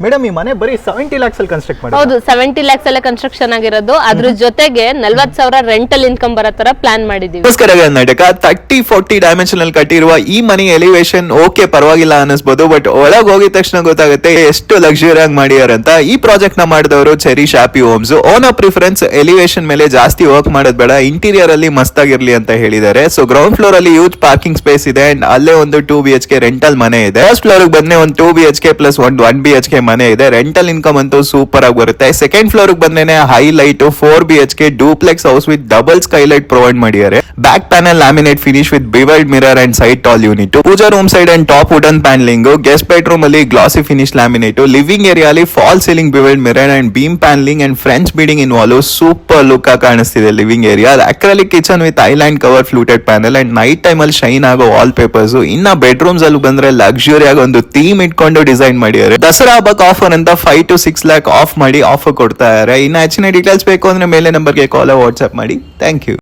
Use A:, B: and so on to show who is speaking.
A: Madam ಈ ಮನೆ ಬರೀ 70 lakhs ಅಲ್ಲಿ ಕನ್ಸ್ಟ್ರಕ್ಟ್ ಮಾಡಿ.
B: ಹೌದು 70 lakhs ಅಲ್ಲೇ ಕನ್ಸ್ಟ್ರಕ್ಷನ್ ಆಗಿರೋದು. ಅದ್ರ ಜೊತೆಗೆ 40,000 ರೆಂಟಲ್ ಇನ್ಕಮ್ ಬರೋ ತರ ಪ್ಲಾನ್ ಮಾಡಿದೀವಿ.
C: ನಮಸ್ಕಾರ ಕರ್ನಾಟಕ. 30-40 ಡೈಮೆನ್ಷನ್ ಅಲ್ಲಿ ಕಟ್ಟಿರುವ ಈ ಮನೆ ಎಲಿವೇಶನ್ ಓಕೆ ಪರವಾಗಿಲ್ಲ ಅನಿಸ್ಬೋದು, ಬಟ್ ಒಳಗ್ ಹೋಗಿದ ತಕ್ಷಣ ಗೊತ್ತಾಗುತ್ತೆ ಎಷ್ಟು ಲಕ್ಸುರಿ ಆಗಿ ಮಾಡಿದಾರೆ ಅಂತ. ಈ ಪ್ರಾಜೆಕ್ಟ್ ನ ಮಾಡಿದವರು Cherish Happy Homes. Owner preference elevation ಮೇಲೆ ಜಾಸ್ತಿ ವರ್ಕ್ ಮಾಡೋದ್ ಬೇಡ, ಇಂಟೀರಿಯರ್ ಅಲ್ಲಿ ಮಸ್ತ್ ಆಗಿರ್ಲಿ ಅಂತ ಹೇಳಿದ್ದಾರೆ. ಸೊ ಗ್ರೌಂಡ್ ಫ್ಲೋರ್ ಅಲ್ಲಿ ಯೂಜ್ ಪಾರ್ಕಿಂಗ್ ಸ್ಪೇಸ್ ಇದೆ ಅಂಡ್ ಅಲ್ಲೇ ಒಂದು 2 BHK ರೆಂಟಲ್ ಮನೆ ಇದೆ. ಫಸ್ಟ್ ಫ್ಲೋರ್ ಬಂದ್ರೆ ಒಂದು 2 BHK ಪ್ಲಸ್ 1 BHK ಮನೆ ಇದೆ. ರೆಂಟಲ್ ಇನ್ಕಮ್ ಅಂತೂ ಸೂಪರ್ ಆಗಿ ಬರುತ್ತೆ. ಸೆಕೆಂಡ್ ಫ್ಲೋರ್ ಬಂದ್ರೆ highlight 4 BHK duplex house with double skylight provide ಮಾಡಿದ್ದಾರೆ. Back panel laminate finish with bevelled mirror and side tall unit. Pooja room side and top wooden panelling. Guest bedroom ಅಲ್ಲಿ glossy finish laminate. Living area ಅಲ್ಲಿ fall ceiling bevelled mirror and beam panelling and French beading involve. Super look ಆಗಿ ಕಾಣಿಸ್ತಿದೆ living area. Acrylic kitchen with island cover fluted panel and night time ಅಲ್ಲಿ shine ಆಗೋ wall papers. ಇನ್ನ bedrooms ಅಲ್ಲಿ ಬಂದ್ರೆ luxury ಆಗಿ ಒಂದು ಥೀಮ್ ಇಟ್ಕೊಂಡು ಡಿಸೈನ್ ಮಾಡಿದ್ದಾರೆ. ದಸರಾ ಹಬ್ಬಕ್ಕೆ ಆಫರ್ ಅಂತ 5 to 6 lakh ಆಫ್ ಮಾಡಿ ಆಫರ್ ಕೊಡ್ತಾ ಇದ್ದಾರೆ. ಇನ್ನು ಹೆಚ್ಚಿನ ಡೀಟೇಲ್ಸ್ ಬೇಕು ಅಂದ್ರೆ ಮೇಲೆ ನಂಬರ್ಗೆ ಕಾಲ್ ವಾಟ್ಸ್ಆಪ್ ಮಾಡಿ. Thank you.